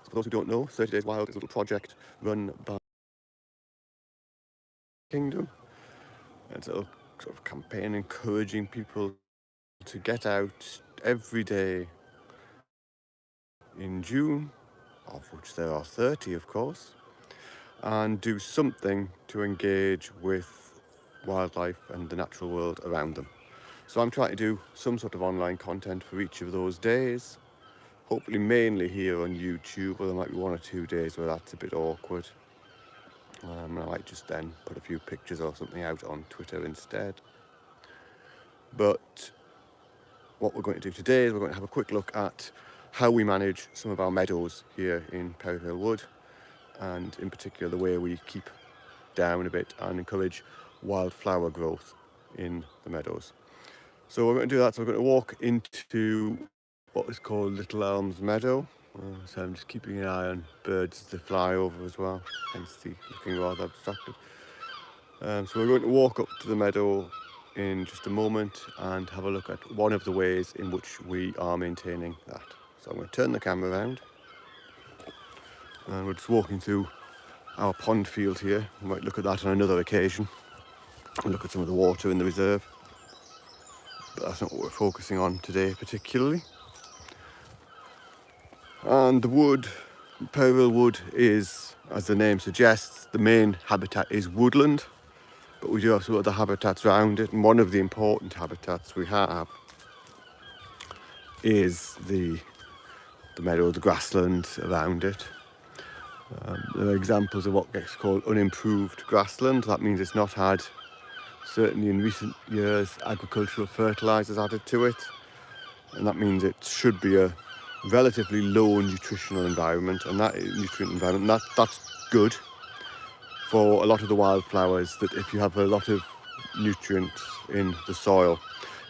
For those who don't know, 30 Days Wild is a little project run by Kingdom. It's a little sort of campaign encouraging people to get out every day in June, of which there are 30 of course, and do something to engage with wildlife and the natural world around them. So I'm trying to do some sort of online content for each of those days, hopefully mainly here on YouTube, or there might be 1 or 2 days where that's a bit awkward. I might just then put a few pictures or something out on Twitter instead. But what we're going to do today is we're going to have a quick look at how we manage some of our meadows here in Perivale Wood, and in particular the way we keep down a bit and encourage wildflower growth in the meadows. So we're going to do that. So we're going to walk into what is called Little Elms Meadow. So I'm just keeping an eye on birds as they fly over as well, hence the looking rather abstracted. So we're going to walk up to the meadow in just a moment and have a look at one of the ways in which we are maintaining that. So I'm going to turn the camera around, and we're just walking through our pond field here. We might look at that on another occasion and look at some of the water in the reserve, but that's not what we're focusing on today particularly. And the wood, Perivale Wood, is, as the name suggests, the main habitat is woodland, but we do have some other habitats around it, and one of the important habitats we have is the meadow, the grassland around it. There are examples of what gets called unimproved grassland. That means it's not had, certainly in recent years, agricultural fertilisers added to it, and that means it should be a relatively low nutritional environment, and that's good for a lot of the wildflowers that, if you have a lot of nutrients in the soil,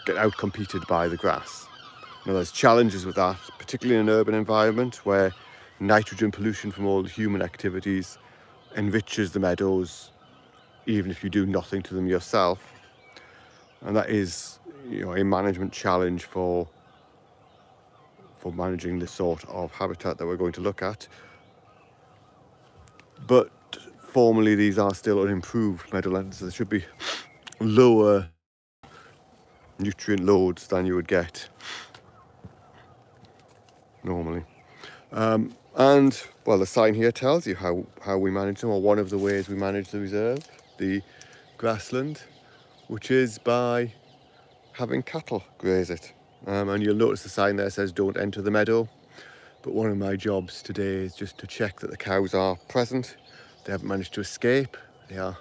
get outcompeted by the grass. Now there's challenges with that, particularly in an urban environment where nitrogen pollution from all the human activities enriches the meadows even if you do nothing to them yourself, and that is, a management challenge for managing the sort of habitat that we're going to look at. But formally these are still unimproved meadowlands, so there should be lower nutrient loads than you would get normally. And well, the sign here tells you how we manage them, or one of the ways we manage the reserve, the grassland, which is by having cattle graze it. And you'll notice the sign there says don't enter the meadow, but one of my jobs today is just to check that the cows are present. They haven't managed to escape. They are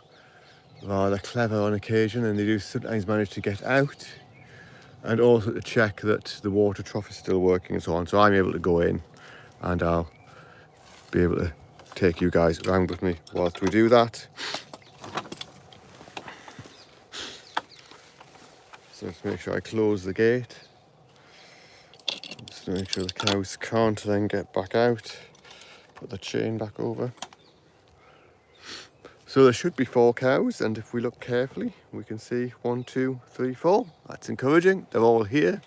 rather clever on occasion, and they do sometimes manage to get out, and also to check that the water trough is still working and so on. So I'm able to go in, and I'll be able to take you guys around with me whilst we do that. So let's make sure I close the gate, just to make sure the cows can't then get back out. Put the chain back over. So there should be 4 cows, and if we look carefully we can see 1, 2, 3, 4. That's encouraging. They're all here.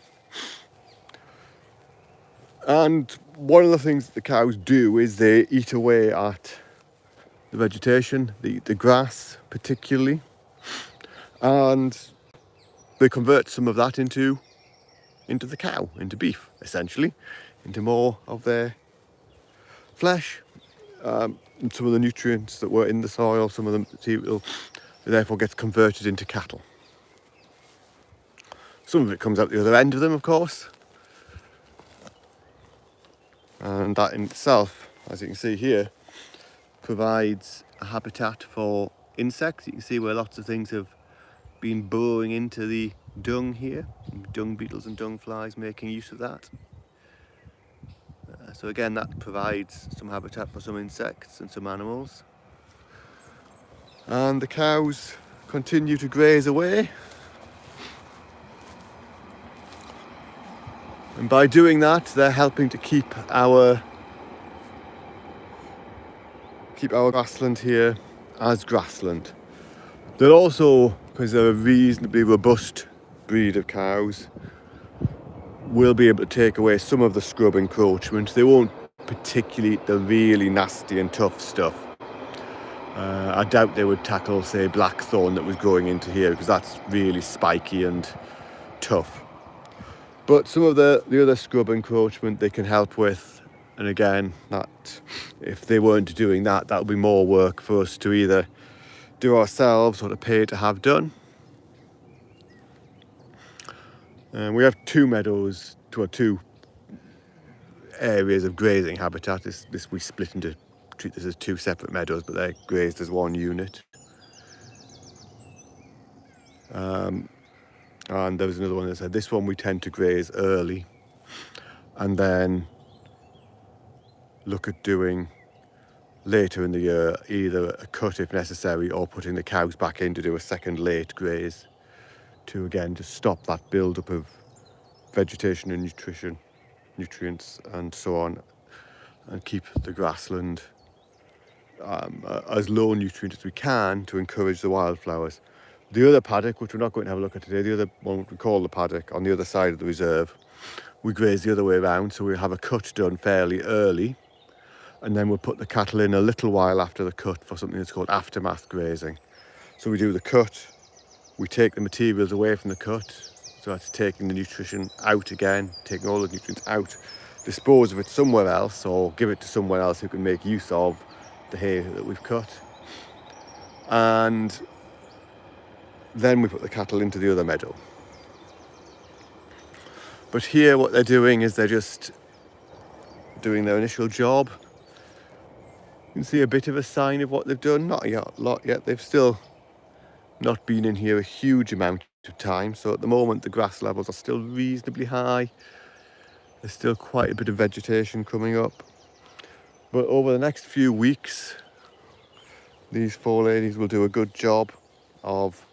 And one of the things that the cows do is they eat away at the vegetation, the grass particularly, and they convert some of that into the cow, into beef essentially, into more of their flesh. And some of the nutrients that were in the soil, some of the material, therefore gets converted into cattle. Some of it comes out the other end of them, of course, and that in itself, as you can see here, provides a habitat for insects. You can see where lots of things have been burrowing into the dung here, dung beetles and dung flies making use of that. So again, that provides some habitat for some insects and some animals. And the cows continue to graze away. And by doing that, they're helping to keep our grassland here as grassland. They'll also, because they're a reasonably robust breed of cows, will be able to take away some of the scrub encroachment. They won't particularly the really nasty and tough stuff. I doubt they would tackle, say, blackthorn that was growing into here, because that's really spiky and tough. But some of the other scrub encroachment they can help with, and again, that if they weren't doing that, that would be more work for us to either do ourselves or to pay to have done. We have two meadows, two areas of grazing habitat. This we treat this as two separate meadows, but they're grazed as one unit. And there was another one that said this one we tend to graze early and then look at doing later in the year either a cut if necessary or putting the cows back in to do a second late graze to again just stop that build-up of vegetation and nutrients and so on, and keep the grassland as low nutrient as we can to encourage the wildflowers. The other paddock, which we're not going to have a look at today, the other one we call the paddock on the other side of the reserve, we graze the other way around, so we'll have a cut done fairly early, and then we'll put the cattle in a little while after the cut for something that's called aftermath grazing. So we do the cut, we take the materials away from the cut, so that's taking the nutrition out again, taking all the nutrients out, dispose of it somewhere else or give it to someone else who can make use of the hay that we've cut. And then we put the cattle into the other meadow. But here what they're doing is they're just doing their initial job. You can see a bit of a sign of what they've done, not a lot yet. They've still not been in here a huge amount of time, so at the moment the grass levels are still reasonably high. There's still quite a bit of vegetation coming up. But over the next few weeks, these four ladies will do a good job of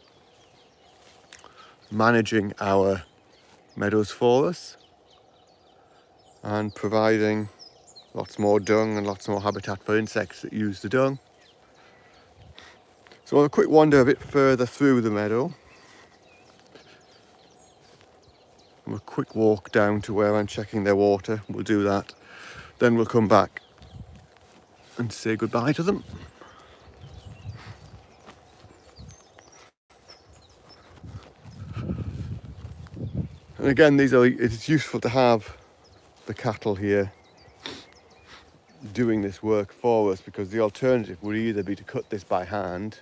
managing our meadows for us and providing lots more dung and lots more habitat for insects that use the dung. So we'll have a quick wander a bit further through the meadow. And a quick walk down to where I'm checking their water. We'll do that. Then we'll come back and say goodbye to them. And again, it's useful to have the cattle here doing this work for us, because the alternative would either be to cut this by hand,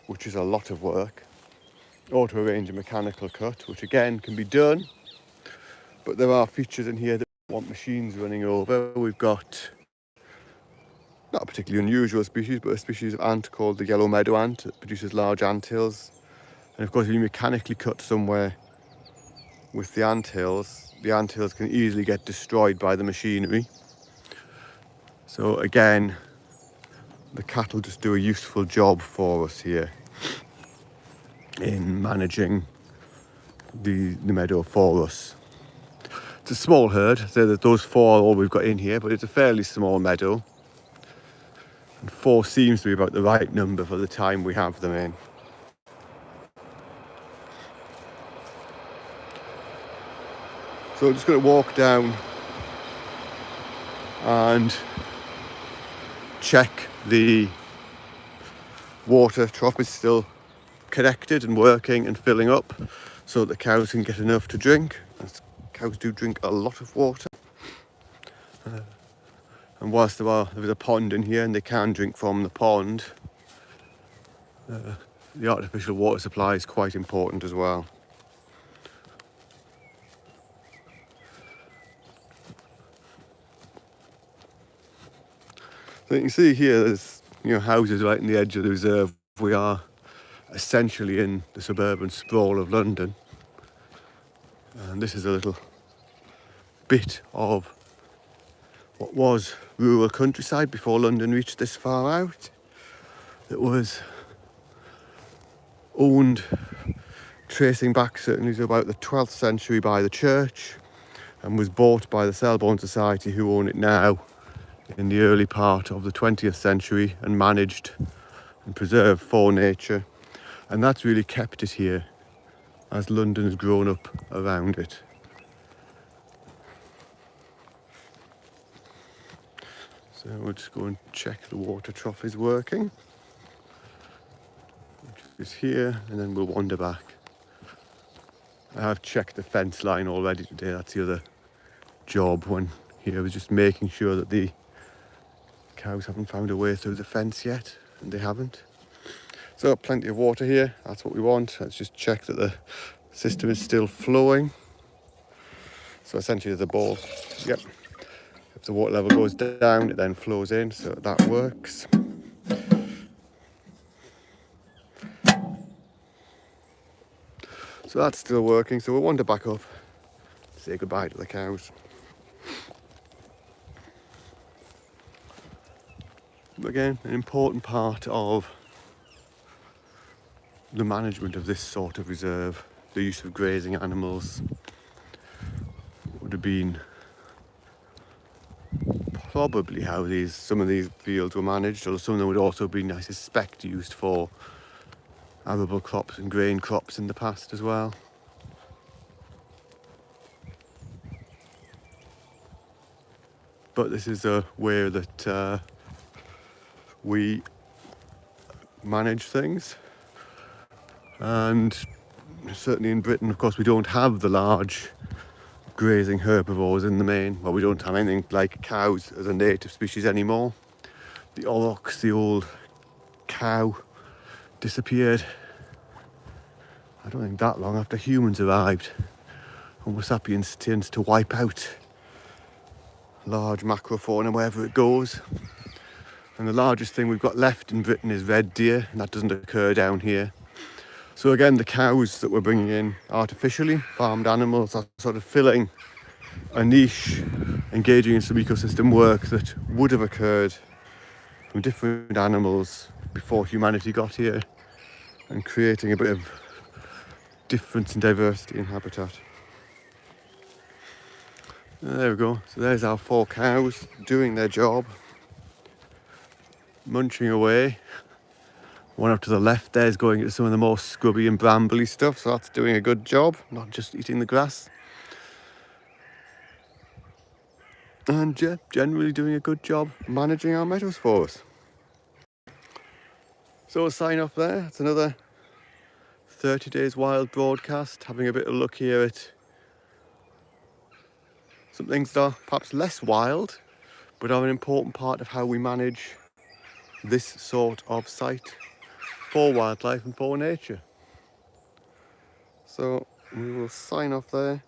which is a lot of work, or to arrange a mechanical cut, which again can be done, but there are features in here that want machines running over. We've got not a particularly unusual species, but a species of ant called the yellow meadow ant that produces large anthills. And of course, if you mechanically cut somewhere with the anthills can easily get destroyed by the machinery. So again, the cattle just do a useful job for us here in managing the meadow for us. It's a small herd, so that those four are all we've got in here, but it's a fairly small meadow. And 4 seems to be about the right number for the time we have them in. So I'm just going to walk down and check the water trough is still connected and working and filling up so that the cows can get enough to drink. As cows do drink a lot of water. And whilst there is a pond in here and they can drink from the pond, the artificial water supply is quite important as well. So you can see here there's houses right in the edge of the reserve. We are essentially in the suburban sprawl of London, and this is a little bit of what was rural countryside before London reached this far out. It was owned, tracing back certainly to about the 12th century by the church, and was bought by the Selborne Society, who own it now, in the early part of the 20th century, and managed and preserved for nature. And that's really kept it here as London has grown up around it. So we'll just go and check the water trough is working, which is here, and then we'll wander back. I have checked the fence line already today. That's the other job when here, was just making sure that the cows haven't found a way through the fence yet, and they haven't. So plenty of water here, that's what we want. Let's just check that the system is still flowing. So essentially the ball, yep, if the water level goes down, it then flows in, so that works. So that's still working, so we'll wander back up, say goodbye to the cows. Again, an important part of the management of this sort of reserve, the use of grazing animals, would have been probably how some of these fields were managed, although some of them would also have been, I suspect, used for arable crops and grain crops in the past as well. But this is a way that we manage things, and certainly in Britain, of course, we don't have the large grazing herbivores in the main. Well, we don't have anything like cows as a native species anymore. The aurochs, the old cow, disappeared, I don't think that long after humans arrived. Homo sapiens tends to wipe out large macrofauna wherever it goes. And the largest thing we've got left in Britain is red deer, and that doesn't occur down here. So again, the cows that we're bringing in artificially, farmed animals, are sort of filling a niche, engaging in some ecosystem work that would have occurred from different animals before humanity got here, and creating a bit of difference in diversity in habitat. There we go. So there's our 4 cows doing their job, munching away. One up to the left there is going into some of the more scrubby and brambly stuff, so that's doing a good job, not just eating the grass. And yeah, generally doing a good job managing our meadows for us. So we'll sign off there. It's another 30 Days Wild broadcast, having a bit of a look here at some things that are perhaps less wild, but are an important part of how we manage this sort of site for wildlife and for nature. So we will sign off there.